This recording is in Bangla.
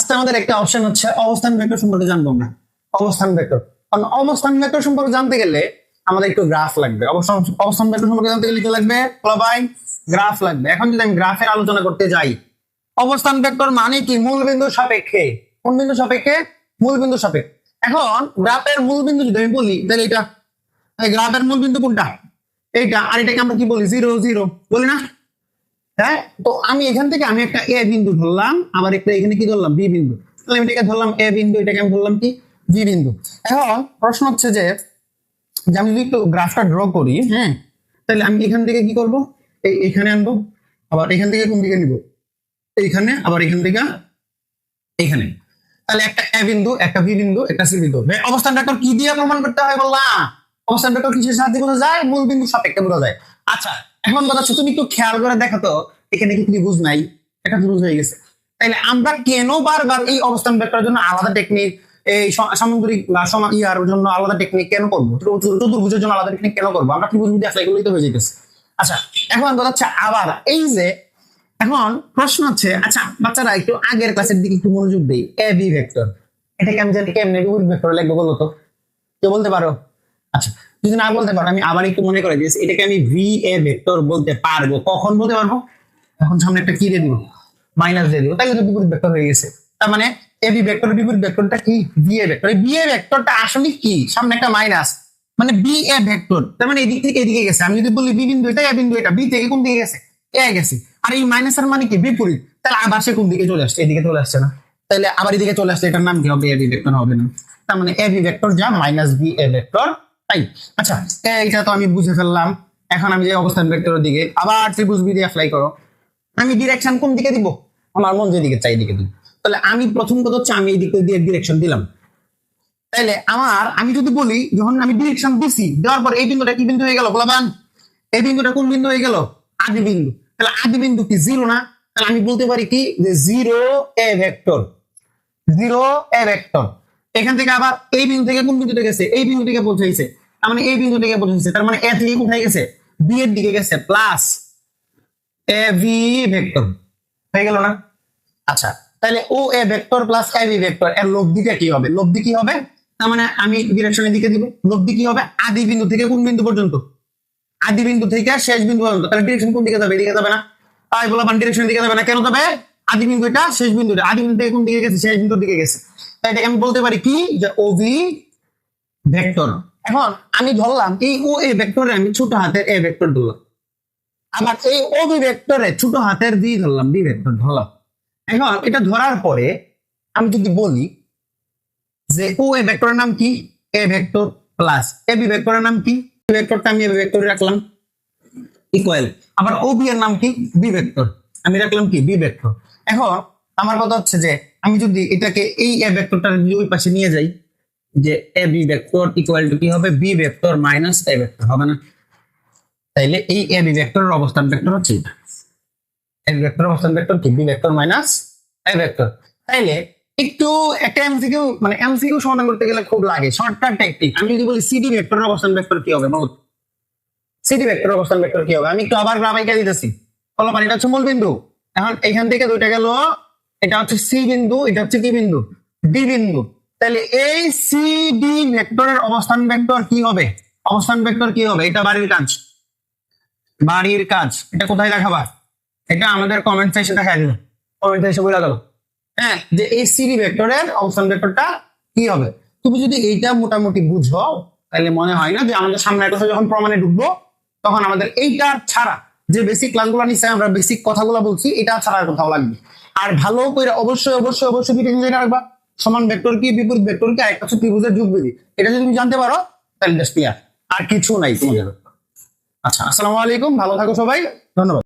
লাস্টে আমাদের একটা অপশন হচ্ছে অবস্থান ভেক্টর সম্পর্কে জানবো আমরা। অবস্থান ভেক্টর, কারণ অবস্থান ভেক্টর সম্পর্কে জানতে গেলে আমাদের একটু গ্রাফ লাগবে। অবস্থান ভেক্টর সম্পর্কে জানতে গেলে কি লাগবে ভাই? গ্রাফ লাগবে। এখন যদি আমি গ্রাফের আলোচনা করতে যাই, অবস্থান ভেক্টর মানে কি? মূল বিন্দু সাপেক্ষে। কোন বিন্দু সাপেক্ষে? মূল বিন্দু সাপেক্ষে। এখন গ্রাফের মূল বিন্দু যদি আমি বলি, তাহলে এটা গ্রাফের মূল বিন্দু কোনটা? এইটা। আর এটাকে আমরা কি বলি? 0 0 বলি না? হ্যাঁ, তো আমি এখান থেকে আমি একটা এ বিন্দু ধরলাম, আবার একটা এখানে কি ধরলাম? বি বিন্দু। তাহলে আমি এটাকে ধরলাম এ বিন্দু, এটাকে আমি ধরলাম কি? বি বিন্দু। এখন প্রশ্ন হচ্ছে যে আমি যদি একটু গ্রাফটা ড্র করি, হ্যাঁ, তাহলে আমি এখান থেকে কি করব? এইখানে আনবো, আবার এখান থেকে কোন দিকে নিব? এইখানে, আবার এখান থেকে এইখানে। তাহলে একটা এ বিন্দু, একটা বি বিন্দু, একটা সি বিন্দু। অবস্থান ভেক্টর কি দিয়ে প্রমাণ করতে হয় বললাম? অবস্থান ভেক্টর কিসের সাহায্যে বোঝা যায়? মূল বিন্দু সাপেক্ষে বোঝা যায়। আচ্ছা, এখন কথা হচ্ছে তুমি একটু খেয়াল করে দেখো তো, এখানে কি ত্রিভুজ নাই? এটা ত্রিভুজ হয়ে গেছে। তাইলে আমরা কেন বারবার এই অবস্থান ভেক্টরের জন্য আলাদা টেকনিক, এই সামুদ্রিক বা ইয়ার জন্য আলাদা টেকনিক কেন করবো? চতুর্ভুজের জন্য আলাদা টেকনিক কেন করবো? আমরা ত্রিভুজ দিয়ে অ্যাপ্লাই করলেই তো হয়ে যেতেছে। আচ্ছা, এখন কথা হচ্ছে আবার এই যে এখন প্রশ্ন হচ্ছে, আচ্ছা বাচ্চারা একটু আগের ক্লাসের দিকে একটু মনোযোগ দেই। এ বি ভেক্টর, এটাকে আমি জানি কেমনে বিপরীত ভেক্টর লিখবো বলো তো? কেউ বলতে পারো? আচ্ছা, যদি না বলতে পারো আমি আবার একটু মনে করে দিয়েছি, এটাকে আমি ভি এ ভেক্টর বলতে পারবো। কখন বলতে পারবো? এখন সামনে একটা কি দিয়ে দিব? মাইনাস দিয়ে দিব। তাহলে তো বিপরীত ভেক্টর হয়ে গেছে। তার মানে এ বি ভেক্টরের বিপরীত ভেক্টরটা কি? B A vector. এই বি এ ভেক্টরটা আসলে কি? সামনে একটা মাইনাস, মানে বি এ ভেক্টর। তার মানে এদিক থেকে এদিকে গেছে। আমি যদি বলি বি বিন্দু এটা, এ বিন্দু এটা, বি থেকে কোন দিকে গেছে? এ গেছে। আর এই মাইনাসের মানে কি? বিপরীত। তাহলে আবার সে কোন দিকে চলে আসছে? এদিকে চলে আসছে না? তাহলে আবার এদিকে চলে আসছে, এটার নাম কি হবে? এ বি ভেক্টর হবে না। তার মানে এ বি ভেক্টর যা মাইনাস বি এ ভেক্টর তাই। আচ্ছা, এইটা তো আমি বুঝে ফেললাম। এখন আমি যে অবস্থান ভেক্টরের দিকে আবার ত্রিভুজ বি দিয়ে অ্যাপ্লাই করো, আমি ডিরেকশন কোন দিকে দিব? আমার মন যেদিকে চাই এদিকে দিব। তাহলে আমি প্রথম কথা হচ্ছে আমি এই দিকে দিয়ে ডিরেকশন দিলাম। তাহলে আমি যদি বলি, যখন আমি ডিরেকশন দিছি, দেওয়ার পর এই বিন্দুটা কি বিন্দু হয়ে গেল বলবান? এই বিন্দুটা কোন বিন্দু হয়ে গেল? আদি বিন্দু। তাহলে আদি বিন্দু কি? 0 না? তাহলে আমি বলতে পারি কি যে 0 এ ভেক্টর। 0 এ ভেক্টর। এখান থেকে আবার এই বিন্দু থেকে কোন বিন্দুতে গেছে? এই বিন্দু থেকে পৌঁছাইছে। তার মানে এই বিন্দু থেকে পৌঁছাইছে। তার মানে এ থেকে কোথায় গেছে? বি এর দিকে গেছে, প্লাস এ ভি ভেক্টর হয়ে গেল না? আচ্ছা, তাহলে ও A vector plus A V vector এর লব্ধিটা কি হবে? লব্ধি কি হবে? তার মানে আমি ডিরেকশনের দিকে দিব। লব্ধি কি হবে? আদি বিন্দু থেকে কোন বিন্দু পর্যন্ত? আদি বিন্দু থেকে শেষ বিন্দু পর্যন্ত। তাহলে ডিরেকশন কোন দিকে যাবে? এদিকে যাবে না? তাই বলা ডিরেকশনের দিকে যাবে না। কেন যাবে? আদি বিন্দু এটা, শেষ বিন্দু এটা। আদি বিন্দু থেকে কোন দিকে গেছে? শেষ বিন্দুর দিকে গেছে। তাই এটাকে আমি বলতে পারি কি যে ও ভি ভেক্টর। এখন আমি ধরলাম এই ও এ ভেক্টরে আমি ছোট হাতের এ ভেক্টর ধরলাম, আবার এই ও বি ভেক্টরে ছোট হাতের বি ধরলাম, বি ভেক্টর ধরলাম। এখন এটা ধরার পরে আমি যদি বলি যে ও এ ভেক্টরের নাম কি? A vector, plus A B ভেক্টরের নাম কি? বি ভেক্টরটা আমি এ ভেক্টরে রাখলাম, ইকুয়াল। আবার ও বি এর নাম কি? বি ভেক্টর, আমি রাখলাম কি? B vector. এখন আমার কথা হচ্ছে যে আমি যদি এটাকে এই এ ভেক্টরটা ওই পাশে নিয়ে যাই, যে A B vector equal to কি হবে? B vector minus A vector হবে না? তাইলে এই এ বি ভেক্টরের অবস্থান ভেক্টর হচ্ছে এটা। এ ভেক্টর অবস্থান ভেক্টর কি? B vector minus A vector. তাইলে একটু একটা এমসিকিউ, মানে এমসিকিউ সমাধান করতে গেলে খুব লাগে শর্টকাট টেকনিক। আমি যদি বলি সিডি ভেক্টরের অবস্থান ভেক্টর কি হবে? বলো সিডি ভেক্টরের অবস্থান ভেক্টর কি হবে? আমি একটু আবার গ্রাফাইকা দিতেছি। বলো পানি, এটা হচ্ছে মূল বিন্দু। এখন এখান থেকে দুইটা গেল, এটা হচ্ছে সি বিন্দু, এটা হচ্ছে কি বিন্দু? ডি বিন্দু। তাহলে এই সি ডি ভেক্টরের অবস্থান ভেক্টর কি হবে? অবস্থান ভেক্টর কি হবে? এটা বাড়ির কাজ, বাড়ির কাজ। এটা কোথায় দেখাবা? এটা আমাদের কমেন্ট সেকশনে দেখা যাবে। কমেন্ট সেকশনে বলে দাও, হ্যাঁ, যে এই সিডি ভেক্টরের অবস্থান ভেক্টরটা কি হবে। তুমি যদি এইটা মোটামুটি বুঝো, তাহলে মনে হয় না যে আমাদের সামনে একটা যখন প্রমাণে ঢুকবো তখন আমাদের এইটা ছাড়া যে বেসিক ক্লাসগুলো নিচ্ছে, আমরা বেসিক কথাগুলো বলছি, এটা ছাড়া আর কোথাও লাগবে। আর ভালো করে অবশ্যই অবশ্যই অবশ্যই জেনে রাখবা সমান ভেক্টর কি, বিপরীত ভেক্টর কি, আরেকটা হচ্ছে ত্রিভুজের যোগবিধি। এটা যদি তুমি জানতে পারো তাহলে জাস্ট ক্লিয়ার, আর কিছু নাই তোমাদের। আচ্ছা, আসসালামু আলাইকুম, ভালো থাকো সবাই, ধন্যবাদ।